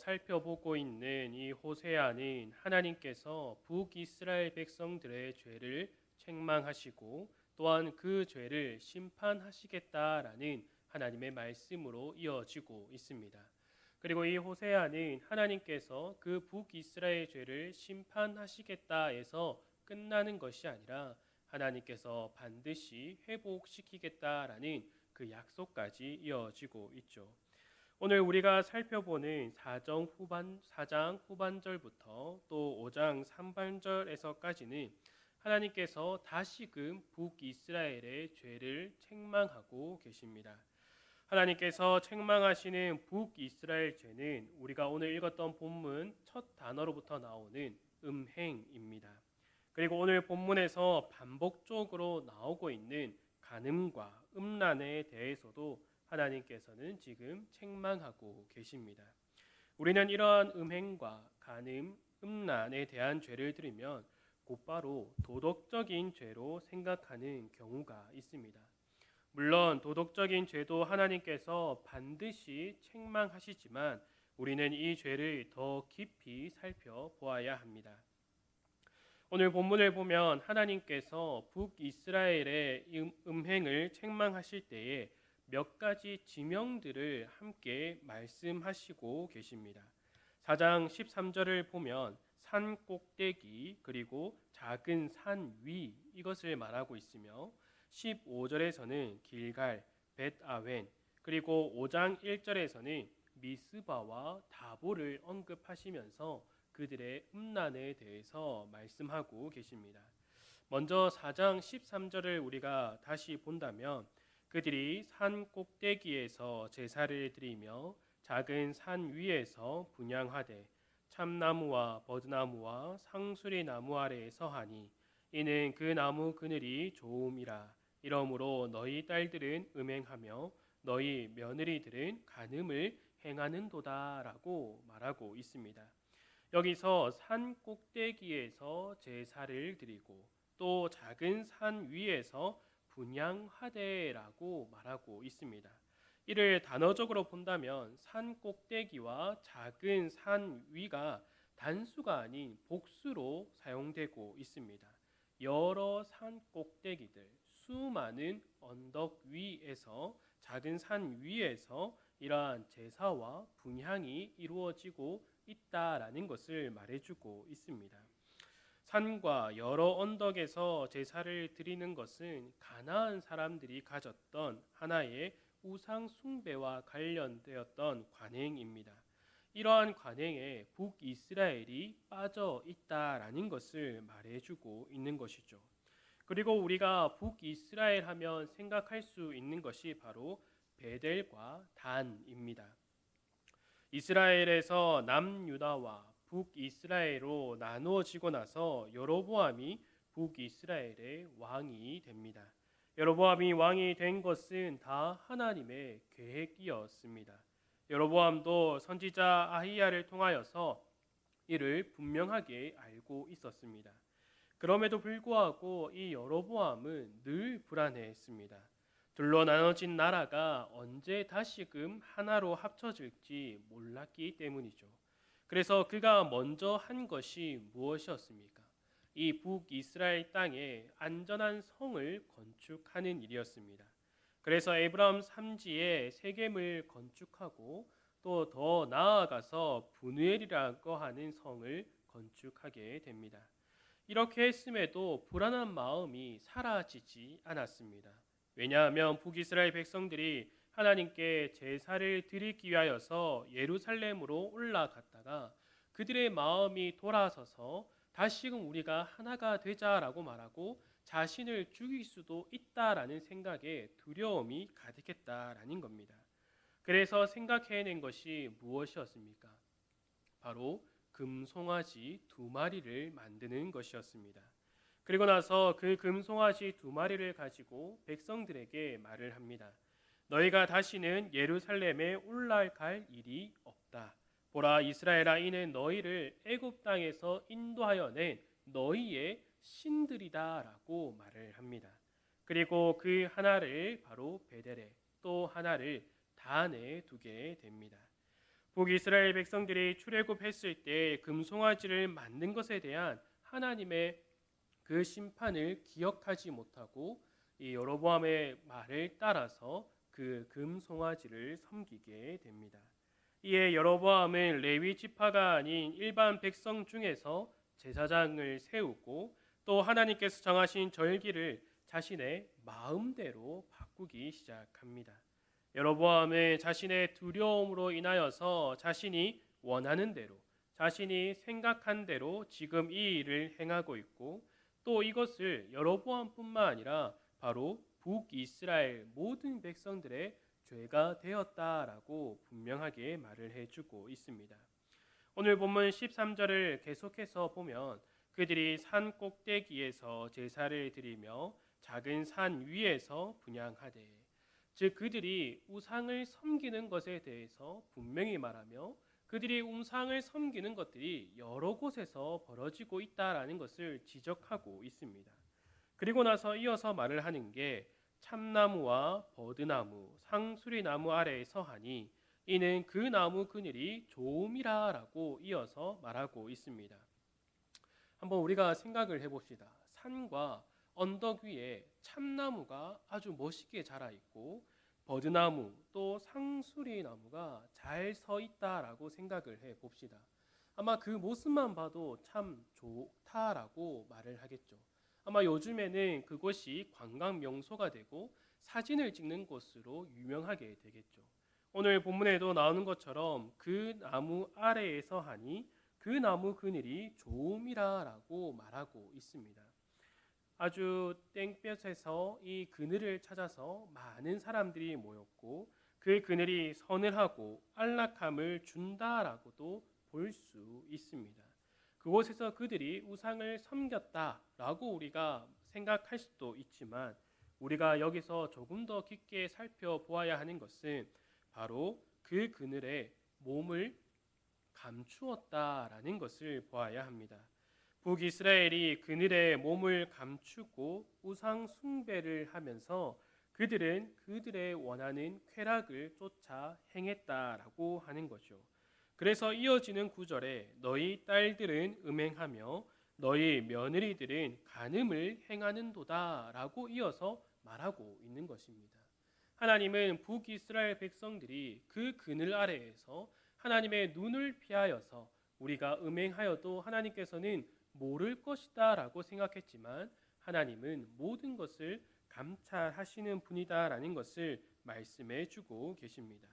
살펴보고 있는 이 호세아는 하나님께서 북이스라엘 백성들의 죄를 책망하시고 또한 그 죄를 심판하시겠다라는 하나님의 말씀으로 이어지고 있습니다. 그리고 이 호세아는 하나님께서 그 북이스라엘 죄를 심판하시겠다 해서 끝나는 것이 아니라 하나님께서 반드시 회복시키겠다라는 그 약속까지 이어지고 있죠. 오늘 우리가 살펴보는 4장 후반절부터 또 5장 상반절에서까지는 하나님께서 다시금 북이스라엘의 죄를 책망하고 계십니다. 하나님께서 책망하시는 북이스라엘 죄는 우리가 오늘 읽었던 본문 첫 단어로부터 나오는 음행입니다. 그리고 오늘 본문에서 반복적으로 나오고 있는 간음과 음란에 대해서도 하나님께서는 지금 책망하고 계십니다. 우리는 이러한 음행과 간음, 음란에 대한 죄를 들으면 곧바로 도덕적인 죄로 생각하는 경우가 있습니다. 물론 도덕적인 죄도 하나님께서 반드시 책망하시지만 우리는 이 죄를 더 깊이 살펴보아야 합니다. 오늘 본문을 보면 하나님께서 북이스라엘의 음행을 책망하실 때에 몇 가지 지명들을 함께 말씀하시고 계십니다. 4장 13절을 보면 산 꼭대기 그리고 작은 산 위 이것을 말하고 있으며 15절에서는 길갈, 벳아웬 그리고 5장 1절에서는 미스바와 다보를 언급하시면서 그들의 음란에 대해서 말씀하고 계십니다. 먼저 4장 13절을 우리가 다시 본다면 그들이 산 꼭대기에서 제사를 드리며 작은 산 위에서 분향하되 참나무와 버드나무와 상수리 나무 아래에 서하니 이는 그 나무 그늘이 좋음이라. 이러므로 너희 딸들은 음행하며 너희 며느리들은 간음을 행하는도다라고 말하고 있습니다. 여기서 산 꼭대기에서 제사를 드리고 또 작은 산 위에서 분향하되라고 말하고 있습니다. 이를 단어적으로 본다면 산 꼭대기와 작은 산 위가 단수가 아닌 복수로 사용되고 있습니다. 여러 산 꼭대기들, 수많은 언덕 위에서 작은 산 위에서 이러한 제사와 분향이 이루어지고 있다라는 것을 말해주고 있습니다. 산과 여러 언덕에서 제사를 드리는 것은 가나안 사람들이 가졌던 하나의 우상 숭배와 관련되었던 관행입니다. 이러한 관행에 북이스라엘이 빠져 있다라는 것을 말해주고 있는 것이죠. 그리고 우리가 북이스라엘 하면 생각할 수 있는 것이 바로 베델과 단입니다. 이스라엘에서 남유다와 북이스라엘로 나누어지고 나서 여로보암이 북이스라엘의 왕이 됩니다. 여로보암이 왕이 된 것은 다 하나님의 계획이었습니다. 여로보암도 선지자 아히야를 통하여서 이를 분명하게 알고 있었습니다. 그럼에도 불구하고 이 여로보암은 늘 불안해했습니다. 둘로 나눠진 나라가 언제 다시금 하나로 합쳐질지 몰랐기 때문이죠. 그래서 그가 먼저 한 것이 무엇이었습니까? 이 북이스라엘 땅에 안전한 성을 건축하는 일이었습니다. 그래서 에브라임 삼지에 세겜을 건축하고 또 더 나아가서 분우엘이라고 하는 성을 건축하게 됩니다. 이렇게 했음에도 불안한 마음이 사라지지 않았습니다. 왜냐하면 북이스라엘 백성들이 하나님께 제사를 드리기 위하여서 예루살렘으로 올라갔다가 그들의 마음이 돌아서서 다시금 우리가 하나가 되자라고 말하고 자신을 죽일 수도 있다라는 생각에 두려움이 가득했다라는 겁니다. 그래서 생각해낸 것이 무엇이었습니까? 바로 금송아지 2마리를 만드는 것이었습니다. 그리고 나서 그 금송아지 2마리를 가지고 백성들에게 말을 합니다. 너희가 다시는 예루살렘에 올라갈 일이 없다. 보라, 이스라엘아, 이는 너희를 애굽 땅에서 인도하여 낸 너희의 신들이다라고 말을 합니다. 그리고 그 하나를 바로 베델에 또 하나를 단에 두게 됩니다. 북이스라엘 백성들이 출애굽했을 때 금송아지를 만든 것에 대한 하나님의 그 심판을 기억하지 못하고 이 여로보암의 말을 따라서 그 금송아지를 섬기게 됩니다. 이에 여로보암은 레위 지파가 아닌 일반 백성 중에서 제사장을 세우고 또 하나님께서 정하신 절기를 자신의 마음대로 바꾸기 시작합니다. 여로보암은 자신의 두려움으로 인하여서 자신이 원하는 대로, 자신이 생각한 대로 지금 이 일을 행하고 있고 또 이것을 여로보암뿐만 아니라 바로 북이스라엘 모든 백성들의 죄가 되었다라고 분명하게 말을 해주고 있습니다. 오늘 본문 13절을 계속해서 보면 그들이 산 꼭대기에서 제사를 드리며 작은 산 위에서 분향하되, 즉 그들이 우상을 섬기는 것에 대해서 분명히 말하며 그들이 우상을 섬기는 것들이 여러 곳에서 벌어지고 있다라는 것을 지적하고 있습니다. 그리고 나서 이어서 말을 하는 게 참나무와 버드나무, 상수리나무 아래에 서하니 이는 그 나무 그늘이 좋음이라라고 이어서 말하고 있습니다. 한번 우리가 생각을 해봅시다. 산과 언덕 위에 참나무가 아주 멋있게 자라 있고 버드나무 또 상수리나무가 잘 서 있다라고 생각을 해봅시다. 아마 그 모습만 봐도 참 좋다라고 말을 하겠죠. 아마 요즘에는 그곳이 관광 명소가 되고 사진을 찍는 곳으로 유명하게 되겠죠. 오늘 본문에도 나오는 것처럼 그 나무 아래에서 하니 그 나무 그늘이 좋음이라라고 말하고 있습니다. 아주 땡볕에서 이 그늘을 찾아서 많은 사람들이 모였고 그 그늘이 서늘하고 안락함을 준다라고도 볼 수 있습니다. 그곳에서 그들이 우상을 섬겼다라고 우리가 생각할 수도 있지만 우리가 여기서 조금 더 깊게 살펴보아야 하는 것은 바로 그 그늘에 몸을 감추었다라는 것을 보아야 합니다. 북이스라엘이 그늘에 몸을 감추고 우상 숭배를 하면서 그들은 그들의 원하는 쾌락을 쫓아 행했다라고 하는 거죠. 그래서 이어지는 구절에 너희 딸들은 음행하며 너희 며느리들은 간음을 행하는도다라고 이어서 말하고 있는 것입니다. 하나님은 북이스라엘 백성들이 그 그늘 아래에서 하나님의 눈을 피하여서 우리가 음행하여도 하나님께서는 모를 것이다라고 생각했지만 하나님은 모든 것을 감찰하시는 분이다라는 것을 말씀해 주고 계십니다.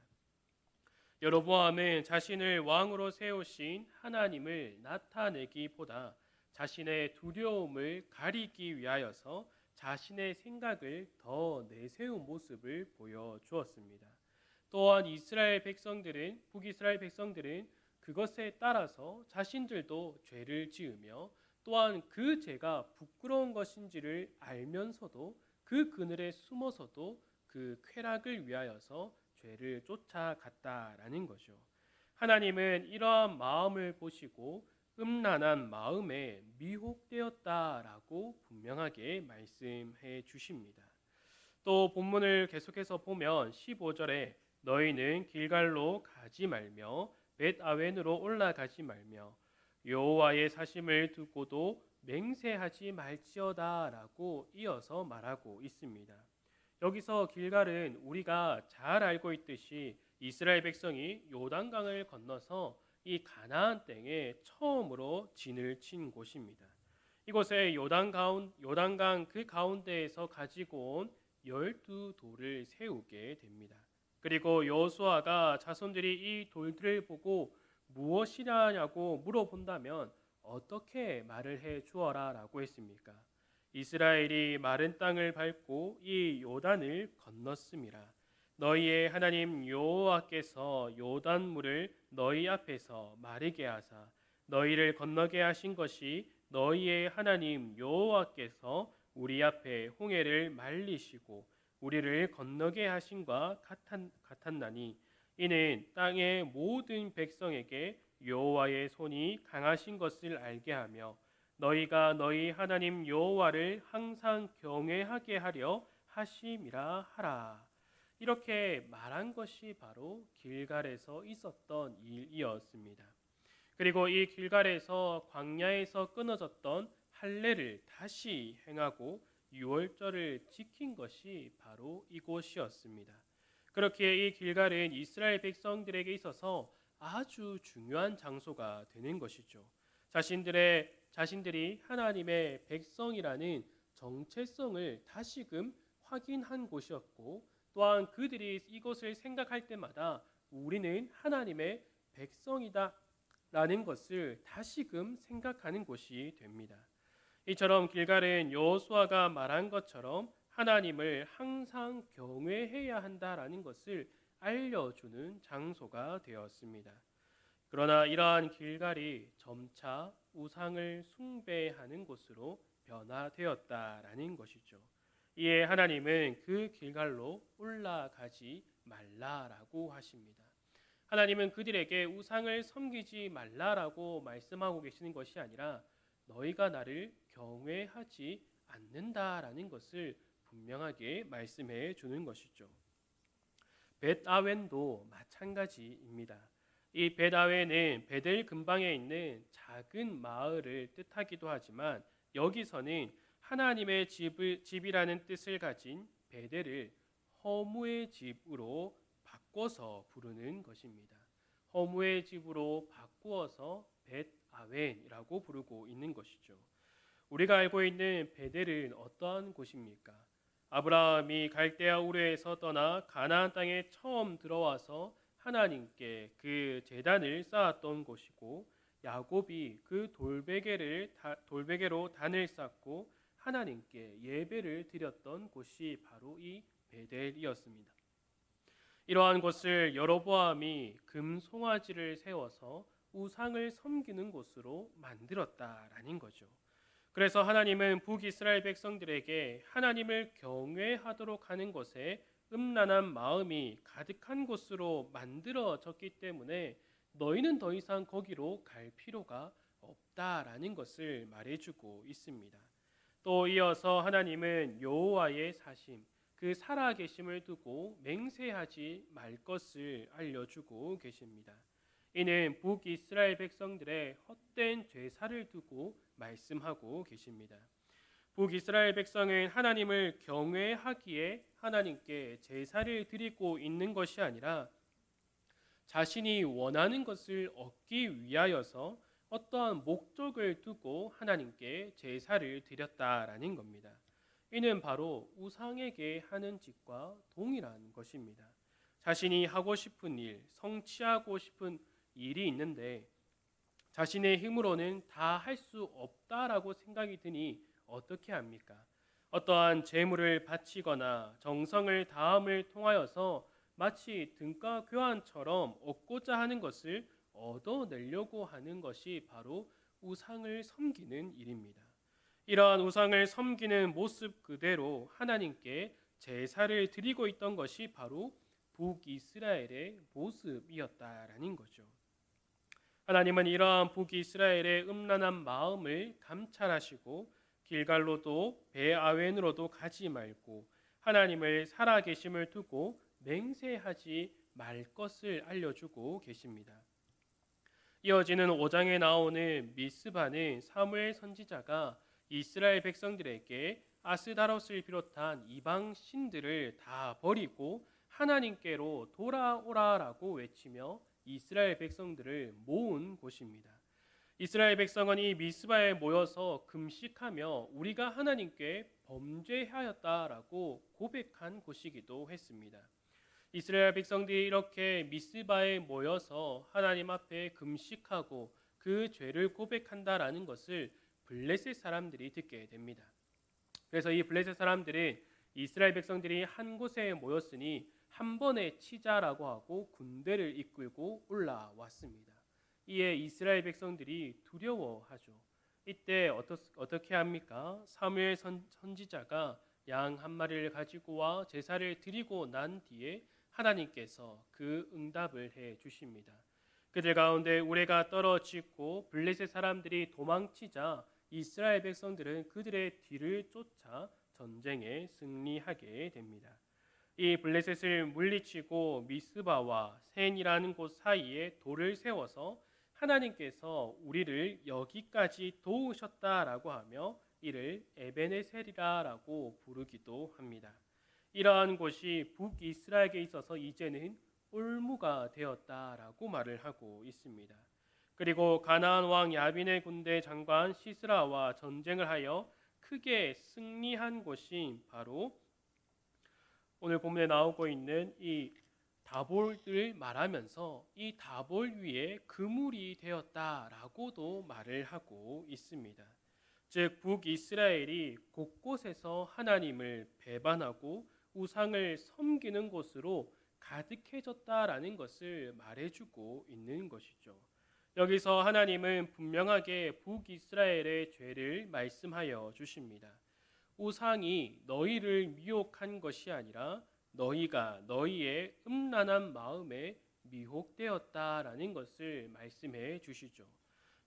여로보암은 자신을 왕으로 세우신 하나님을 나타내기보다 자신의 두려움을 가리기 위하여서 자신의 생각을 더 내세운 모습을 보여주었습니다. 또한 북이스라엘 백성들은 그것에 따라서 자신들도 죄를 지으며 또한 그 죄가 부끄러운 것인지를 알면서도 그 그늘에 숨어서도 그 쾌락을 위하여서 죄를 쫓아갔다라는 거죠. 하나님은 이러한 마음을 보시고 음란한 마음에 미혹되었다라고 분명하게 말씀해 주십니다. 또 본문을 계속해서 보면 15절에 너희는 길갈로 가지 말며 벳아웬으로 올라가지 말며 여호와의 사심을 두고도 맹세하지 말지어다라고 이어서 말하고 있습니다. 여기서 길갈은 우리가 잘 알고 있듯이 이스라엘 백성이 요단강을 건너서 이 가나안 땅에 처음으로 진을 친 곳입니다. 이곳에 요단강 그 가운데에서 가지고 온 12돌을 세우게 됩니다. 그리고 여호수아가 자손들이 이 돌들을 보고 무엇이냐고 물어본다면 어떻게 말을 해 주어라라고 했습니까? 이스라엘이 마른 땅을 밟고 이 요단을 건넜음이라. 너희의 하나님 여호와께서 요단물을 너희 앞에서 마르게 하사 너희를 건너게 하신 것이 너희의 하나님 여호와께서 우리 앞에 홍해를 말리시고 우리를 건너게 하신과 같았나니 이는 땅의 모든 백성에게 여호와의 손이 강하신 것을 알게 하며 너희가 너희 하나님 여호와를 항상 경외하게 하려 하심이라 하라. 이렇게 말한 것이 바로 길갈에서 있었던 일이었습니다. 그리고 이 길갈에서 광야에서 끊어졌던 할례를 다시 행하고 유월절을 지킨 것이 바로 이곳이었습니다. 그렇게 이 길갈은 이스라엘 백성들에게 있어서 아주 중요한 장소가 되는 것이죠. 자신들이 하나님의 백성이라는 정체성을 다시금 확인한 곳이었고, 또한 그들이 이것을 생각할 때마다 우리는 하나님의 백성이다 라는 것을 다시금 생각하는 곳이 됩니다. 이처럼 길갈은 여호수아가 말한 것처럼 하나님을 항상 경외해야 한다라는 것을 알려주는 장소가 되었습니다. 그러나 이러한 길갈이 점차 우상을 숭배하는 곳으로 변화되었다라는 것이죠. 이에 하나님은 그 길갈로 올라가지 말라라고 하십니다. 하나님은 그들에게 우상을 섬기지 말라라고 말씀하고 계시는 것이 아니라 너희가 나를 경외하지 않는다라는 것을 분명하게 말씀해 주는 것이죠. 벳아웬도 마찬가지입니다. 이 벳아웬은 베델 근방에 있는 작은 마을을 뜻하기도 하지만 여기서는 하나님의 집이라는 뜻을 가진 베델을 허무의 집으로 바꿔서 부르는 것입니다. 허무의 집으로 바꾸어서 벳아웬이라고 부르고 있는 것이죠. 우리가 알고 있는 베델은 어떠한 곳입니까? 아브라함이 갈대아 우르에서 떠나 가나안 땅에 처음 들어와서 하나님께 그 제단을 쌓았던 곳이고, 야곱이 그 돌베개로 단을 쌓고 하나님께 예배를 드렸던 곳이 바로 이 베델이었습니다. 이러한 곳을 여로보암이 금송아지를 세워서 우상을 섬기는 곳으로 만들었다라는 거죠. 그래서 하나님은 북이스라엘 백성들에게 하나님을 경외하도록 하는 것에 음란한 마음이 가득한 곳으로 만들어졌기 때문에 너희는 더 이상 거기로 갈 필요가 없다라는 것을 말해주고 있습니다. 또 이어서 하나님은 여호와의 사심, 그 살아계심을 두고 맹세하지 말 것을 알려주고 계십니다. 이는 북이스라엘 백성들의 헛된 죄사를 두고 말씀하고 계십니다. 북이스라엘 백성은 하나님을 경외하기에 하나님께 제사를 드리고 있는 것이 아니라 자신이 원하는 것을 얻기 위하여서 어떠한 목적을 두고 하나님께 제사를 드렸다라는 겁니다. 이는 바로 우상에게 하는 짓과 동일한 것입니다. 자신이 하고 싶은 일, 성취하고 싶은 일이 있는데 자신의 힘으로는 다 할 수 없다라고 생각이 드니 어떻게 합니까? 어떠한 재물을 바치거나 정성을 다함을 통하여서 마치 등가 교환처럼 얻고자 하는 것을 얻어내려고 하는 것이 바로 우상을 섬기는 일입니다. 이러한 우상을 섬기는 모습 그대로 하나님께 제사를 드리고 있던 것이 바로 북이스라엘의 모습이었다라는 거죠. 하나님은 이러한 북이스라엘의 음란한 마음을 감찰하시고 길갈로도 베아웬으로도 가지 말고 하나님을 살아계심을 두고 맹세하지 말 것을 알려주고 계십니다. 이어지는 5장에 나오는 미스바는 사무엘 선지자가 이스라엘 백성들에게 아스다롯을 비롯한 이방 신들을 다 버리고 하나님께로 돌아오라라고 외치며 이스라엘 백성들을 모은 곳입니다. 이스라엘 백성은 이 미스바에 모여서 금식하며 우리가 하나님께 범죄하였다라고 고백한 곳이기도 했습니다. 이스라엘 백성들이 이렇게 미스바에 모여서 하나님 앞에 금식하고 그 죄를 고백한다라는 것을 블레셋 사람들이 듣게 됩니다. 그래서 이 블레셋 사람들은 이스라엘 백성들이 한 곳에 모였으니 한 번에 치자라고 하고 군대를 이끌고 올라왔습니다. 이에 이스라엘 백성들이 두려워하죠. 이때 어떻게 합니까? 사무엘 선지자가 양 한 마리를 가지고 와 제사를 드리고 난 뒤에 하나님께서 그 응답을 해 주십니다. 그들 가운데 우레가 떨어지고 블레셋 사람들이 도망치자 이스라엘 백성들은 그들의 뒤를 쫓아 전쟁에 승리하게 됩니다. 이 블레셋을 물리치고 미스바와 센이라는 곳 사이에 돌을 세워서 하나님께서 우리를 여기까지 도우셨다라고 하며 이를 에베네셀이라고 부르기도 합니다. 이러한 곳이 북이스라엘에 있어서 이제는 올무가 되었다라고 말을 하고 있습니다. 그리고 가나안 왕 야빈의 군대 장관 시스라와 전쟁을 하여 크게 승리한 곳이 바로 오늘 본문에 나오고 있는 이 다볼을 말하면서 이 다볼 위에 그물이 되었다라고도 말을 하고 있습니다. 즉 북이스라엘이 곳곳에서 하나님을 배반하고 우상을 섬기는 곳으로 가득해졌다라는 것을 말해주고 있는 것이죠. 여기서 하나님은 분명하게 북이스라엘의 죄를 말씀하여 주십니다. 우상이 너희를 미혹한 것이 아니라 너희가 너희의 음란한 마음에 미혹되었다라는 것을 말씀해 주시죠.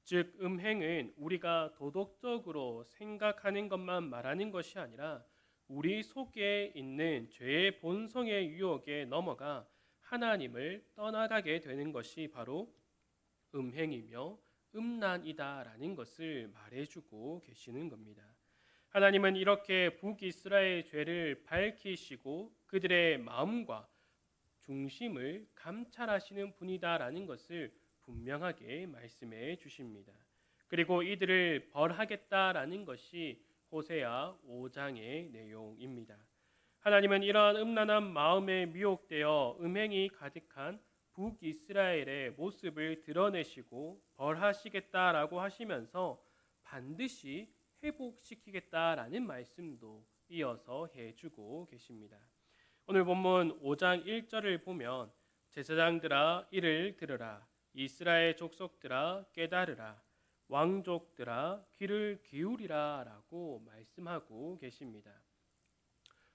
즉 음행은 우리가 도덕적으로 생각하는 것만 말하는 것이 아니라 우리 속에 있는 죄의 본성의 유혹에 넘어가 하나님을 떠나가게 되는 것이 바로 음행이며 음란이다라는 것을 말해주고 계시는 겁니다. 하나님은 이렇게 북이스라엘의 죄를 밝히시고 그들의 마음과 중심을 감찰하시는 분이다라는 것을 분명하게 말씀해 주십니다. 그리고 이들을 벌하겠다라는 것이 호세아 5장의 내용입니다. 하나님은 이러한 음란한 마음에 미혹되어 음행이 가득한 북이스라엘의 모습을 드러내시고 벌하시겠다라고 하시면서 반드시 회복시키겠다라는 말씀도 이어서 해주고 계십니다. 오늘 본문 5장 1절을 보면 제사장들아 이를 들으라 이스라엘 족속들아 깨달으라 왕족들아 귀를 기울이라 라고 말씀하고 계십니다.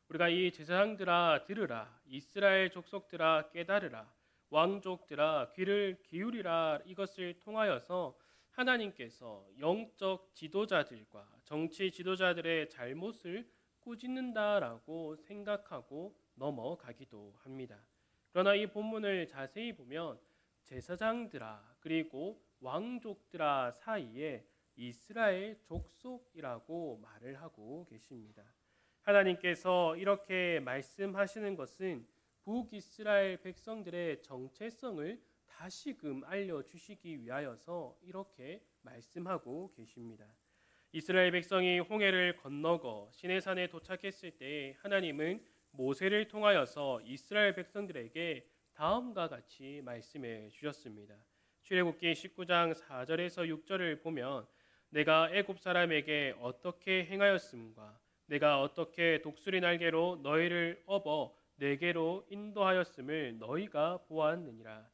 우리가 이 제사장들아 들으라 이스라엘 족속들아 깨달으라 왕족들아 귀를 기울이라 이것을 통하여서 하나님께서 영적 지도자들과 정치 지도자들의 잘못을 꾸짖는다라고 생각하고 넘어가기도 합니다. 그러나 이 본문을 자세히 보면 제사장들아 그리고 왕족들아 사이에 이스라엘 족속이라고 말을 하고 계십니다. 하나님께서 이렇게 말씀하시는 것은 북이스라엘 백성들의 정체성을 다시금 알려주시기 위하여서 이렇게 말씀하고 계십니다. 이스라엘 백성이 홍해를 건너고 시내산에 도착했을 때 하나님은 모세를 통하여서 이스라엘 백성들에게 다음과 같이 말씀해 주셨습니다. 출애굽기 19장 4절에서 6절을 보면 내가 애굽 사람에게 어떻게 행하였음과 내가 어떻게 독수리 날개로 너희를 업어 내게로 인도하였음을 너희가 보았느니라.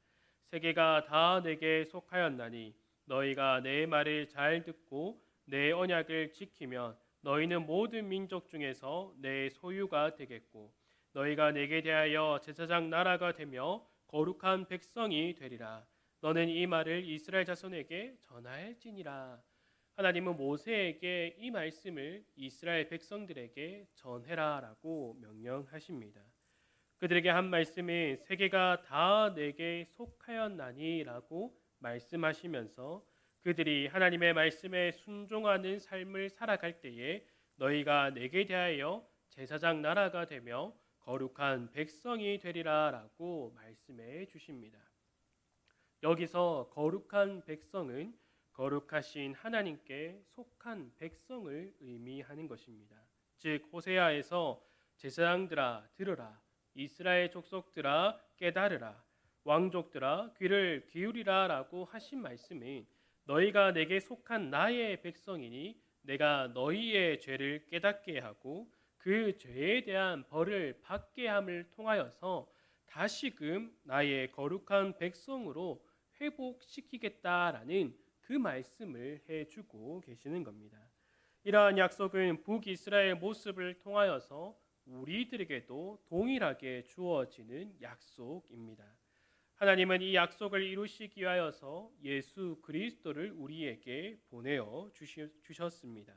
세계가 다 내게 속하였나니 너희가 내 말을 잘 듣고 내 언약을 지키면 너희는 모든 민족 중에서 내 소유가 되겠고 너희가 내게 대하여 제사장 나라가 되며 거룩한 백성이 되리라. 너는 이 말을 이스라엘 자손에게 전할지니라. 하나님은 모세에게 이 말씀을 이스라엘 백성들에게 전해라라고 명령하십니다. 그들에게 한 말씀이 세계가 다 내게 속하였나니라고 말씀하시면서 그들이 하나님의 말씀에 순종하는 삶을 살아갈 때에 너희가 내게 대하여 제사장 나라가 되며 거룩한 백성이 되리라라고 말씀해 주십니다. 여기서 거룩한 백성은 거룩하신 하나님께 속한 백성을 의미하는 것입니다. 즉 호세아에서 제사장들아 들으라 이스라엘 족속들아 깨달으라 왕족들아 귀를 기울이라라고 하신 말씀은 너희가 내게 속한 나의 백성이니 내가 너희의 죄를 깨닫게 하고 그 죄에 대한 벌을 받게 함을 통하여서 다시금 나의 거룩한 백성으로 회복시키겠다라는 그 말씀을 해주고 계시는 겁니다. 이러한 약속은 북이스라엘 모습을 통하여서 우리들에게도 동일하게 주어지는 약속입니다. 하나님은 이 약속을 이루시기 위하여서 예수 그리스도를 우리에게 보내어 주셨습니다.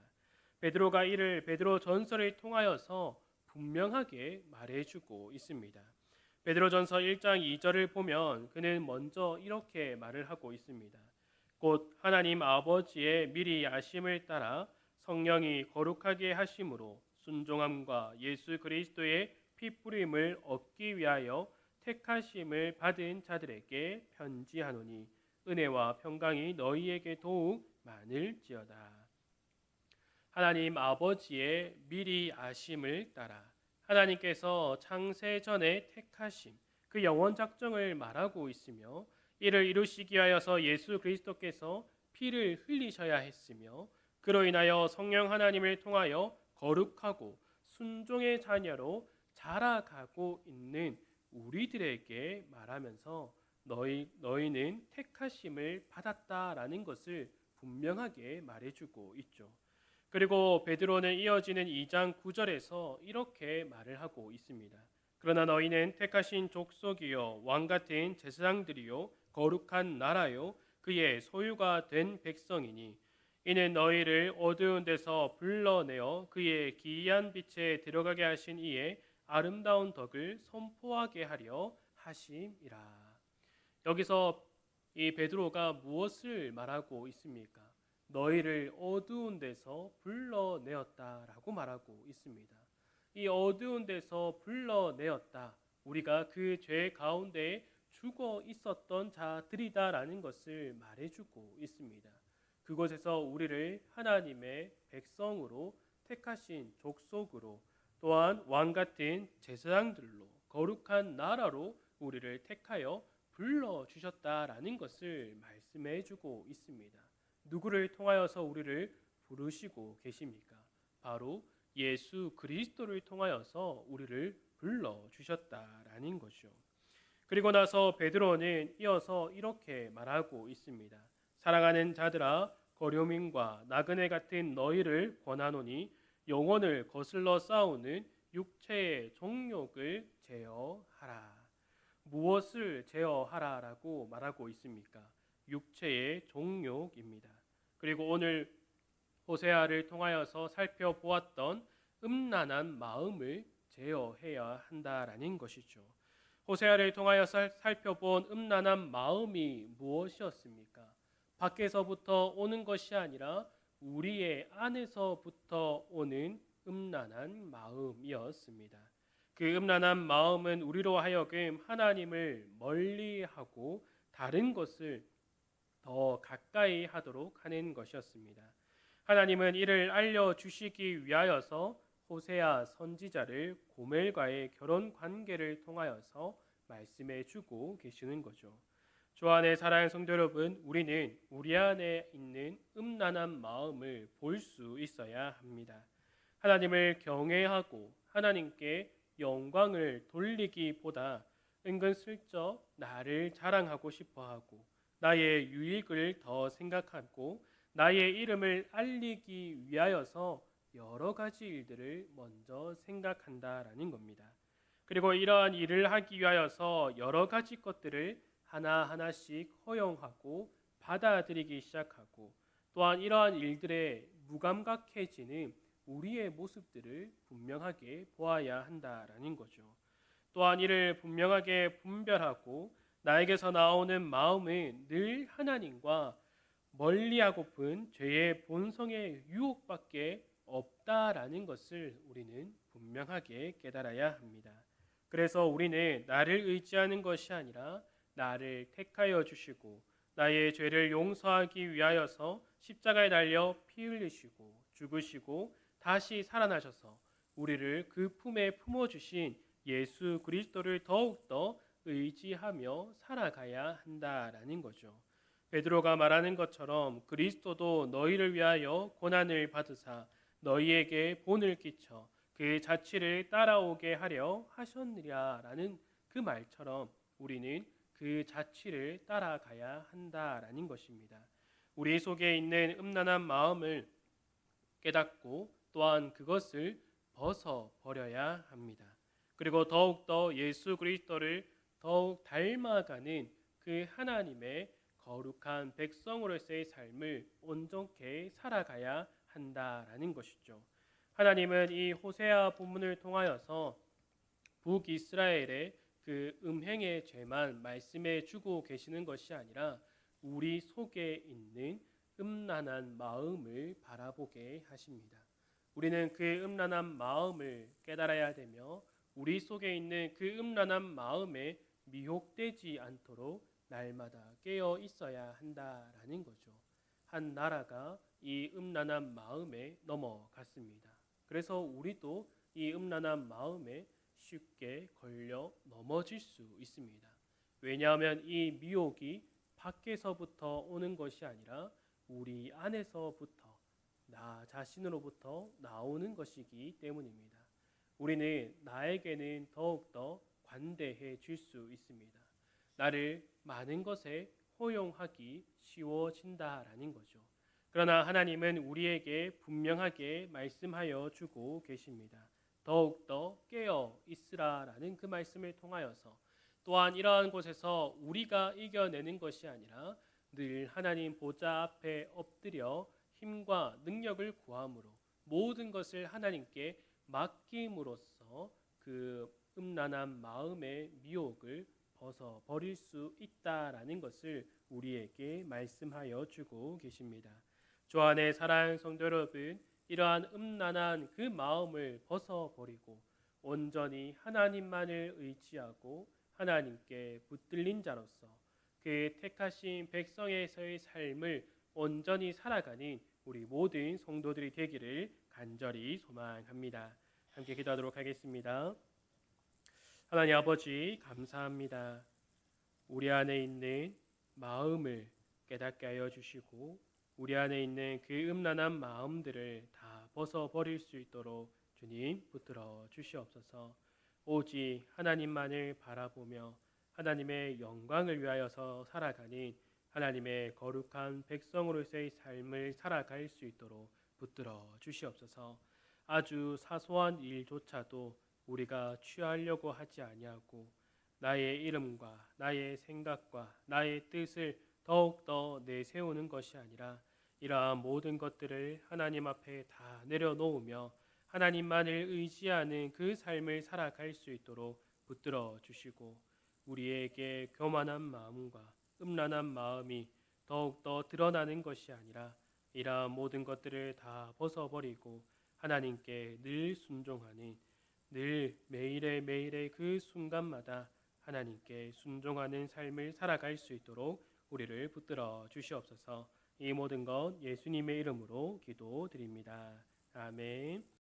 베드로가 이를 베드로 전서를 통하여서 분명하게 말해주고 있습니다. 베드로전서 1장 2절을 보면 그는 먼저 이렇게 말을 하고 있습니다. 곧 하나님 아버지의 미리 아심을 따라 성령이 거룩하게 하심으로 순종함과 예수 그리스도의 피 뿌림을 얻기 위하여 택하심을 받은 자들에게 편지하노니 은혜와 평강이 너희에게 더욱 많을지어다. 하나님 아버지의 미리 아심을 따라 하나님께서 창세 전에 택하심, 그 영원 작정을 말하고 있으며 이를 이루시기 위하여서 예수 그리스도께서 피를 흘리셔야 했으며 그로 인하여 성령 하나님을 통하여 거룩하고 순종의 자녀로 자라가고 있는 우리들에게 말하면서 너희는 택하심을 받았다라는 것을 분명하게 말해주고 있죠. 그리고 베드로는 이어지는 2장 9절에서 이렇게 말을 하고 있습니다. 그러나 너희는 택하신 족속이요 왕 같은 제사장들이요 거룩한 나라요 그의 소유가 된 백성이니 이는 너희를 어두운 데서 불러내어 그의 기이한 빛에 들어가게 하신 이의 아름다운 덕을 선포하게 하려 하심이라. 여기서 이 베드로가 무엇을 말하고 있습니까? 너희를 어두운 데서 불러내었다라고 말하고 있습니다. 이 어두운 데서 불러내었다. 우리가 그 죄 가운데 죽어 있었던 자들이다라는 것을 말해주고 있습니다. 그곳에서 우리를 하나님의 백성으로 택하신 족속으로 또한 왕 같은 제사장들로 거룩한 나라로 우리를 택하여 불러주셨다라는 것을 말씀해주고 있습니다. 누구를 통하여서 우리를 부르시고 계십니까? 바로 예수 그리스도를 통하여서 우리를 불러주셨다라는 것이죠. 그리고 나서 베드로는 이어서 이렇게 말하고 있습니다. 사랑하는 자들아 거류민과 나그네 같은 너희를 권하노니 영혼을 거슬러 싸우는 육체의 정욕을 제어하라. 무엇을 제어하라라고 말하고 있습니까? 육체의 정욕입니다. 그리고 오늘 호세아를 통하여서 살펴보았던 음란한 마음을 제어해야 한다라는 것이죠. 호세아를 통하여서 살펴본 음란한 마음이 무엇이었습니까? 밖에서부터 오는 것이 아니라 우리의 안에서부터 오는 음란한 마음이었습니다. 그 음란한 마음은 우리로 하여금 하나님을 멀리하고 다른 것을 더 가까이 하도록 하는 것이었습니다. 하나님은 이를 알려주시기 위하여서 호세아 선지자를 고멜과의 결혼 관계를 통하여서 말씀해 주고 계시는 거죠. 주 안에 사랑하는 성도 여러분, 우리는 우리 안에 있는 음란한 마음을 볼 수 있어야 합니다. 하나님을 경외하고 하나님께 영광을 돌리기보다 은근슬쩍 나를 자랑하고 싶어하고 나의 유익을 더 생각하고 나의 이름을 알리기 위하여서 여러 가지 일들을 먼저 생각한다라는 겁니다. 그리고 이러한 일을 하기 위하여서 여러 가지 것들을 하나하나씩 허용하고 받아들이기 시작하고 또한 이러한 일들에 무감각해지는 우리의 모습들을 분명하게 보아야 한다라는 거죠. 또한 이를 분명하게 분별하고 나에게서 나오는 마음은 늘 하나님과 멀리하고픈 죄의 본성의 유혹밖에 없다라는 것을 우리는 분명하게 깨달아야 합니다. 그래서 우리는 나를 의지하는 것이 아니라 나를 택하여 주시고 나의 죄를 용서하기 위하여서 십자가에 달려 피 흘리시고 죽으시고 다시 살아나셔서 우리를 그 품에 품어주신 예수 그리스도를 더욱더 의지하며 살아가야 한다라는 거죠. 베드로가 말하는 것처럼 그리스도도 너희를 위하여 고난을 받으사 너희에게 본을 끼쳐 그 자취를 따라오게 하려 하셨느냐라는 그 말처럼 우리는 그 자취를 따라가야 한다라는 것입니다. 우리 속에 있는 음란한 마음을 깨닫고 또한 그것을 벗어버려야 합니다. 그리고 더욱더 예수 그리스도를 더욱 닮아가는 그 하나님의 거룩한 백성으로서의 삶을 온전케 살아가야 한다라는 것이죠. 하나님은 이 호세아 본문을 통하여서 북이스라엘의 그 음행의 죄만 말씀해 주고 계시는 것이 아니라 우리 속에 있는 음란한 마음을 바라보게 하십니다. 우리는 그 음란한 마음을 깨달아야 되며 우리 속에 있는 그 음란한 마음에 미혹되지 않도록 날마다 깨어 있어야 한다라는 거죠. 한 나라가 이 음란한 마음에 넘어갔습니다. 그래서 우리도 이 음란한 마음에 쉽게 걸려 넘어질 수 있습니다. 왜냐하면 이 미혹이 밖에서부터 오는 것이 아니라 우리 안에서부터 나 자신으로부터 나오는 것이기 때문입니다. 우리는 나에게는 더욱더 관대해 질 수 있습니다. 나를 많은 것에 허용하기 쉬워진다라는 거죠. 그러나 하나님은 우리에게 분명하게 말씀하여 주고 계십니다. 더욱더 깨어 있으라라는 그 말씀을 통하여서 또한 이러한 곳에서 우리가 이겨내는 것이 아니라 늘 하나님 보좌 앞에 엎드려 힘과 능력을 구함으로 모든 것을 하나님께 맡김으로써 그 음란한 마음의 미혹을 벗어 버릴 수 있다라는 것을 우리에게 말씀하여 주고 계십니다. 주 안에 사랑하는 성도 여러분, 이러한 음란한 그 마음을 벗어 버리고 온전히 하나님만을 의지하고 하나님께 붙들린 자로서 그 택하신 백성에서의 삶을 온전히 살아가는 우리 모든 성도들이 되기를 간절히 소망합니다. 함께 기도하도록 하겠습니다. 하나님 아버지 감사합니다. 우리 안에 있는 마음을 깨닫게 하여 주시고 우리 안에 있는 그 음란한 마음들을 다 벗어버릴 수 있도록 주님 붙들어 주시옵소서. 오직 하나님만을 바라보며 하나님의 영광을 위하여서 살아가는 하나님의 거룩한 백성으로서의 삶을 살아갈 수 있도록 붙들어 주시옵소서. 아주 사소한 일조차도 우리가 취하려고 하지 아니하고 나의 이름과 나의 생각과 나의 뜻을 더욱더 내세우는 것이 아니라 이러한 모든 것들을 하나님 앞에 다 내려놓으며 하나님만을 의지하는 그 삶을 살아갈 수 있도록 붙들어 주시고 우리에게 교만한 마음과 음란한 마음이 더욱더 드러나는 것이 아니라 이러한 모든 것들을 다 벗어버리고 하나님께 늘 순종하는 늘 매일의 매일의 그 순간마다 하나님께 순종하는 삶을 살아갈 수 있도록 우리를 붙들어 주시옵소서. 이 모든 것 예수님의 이름으로 기도드립니다. 아멘.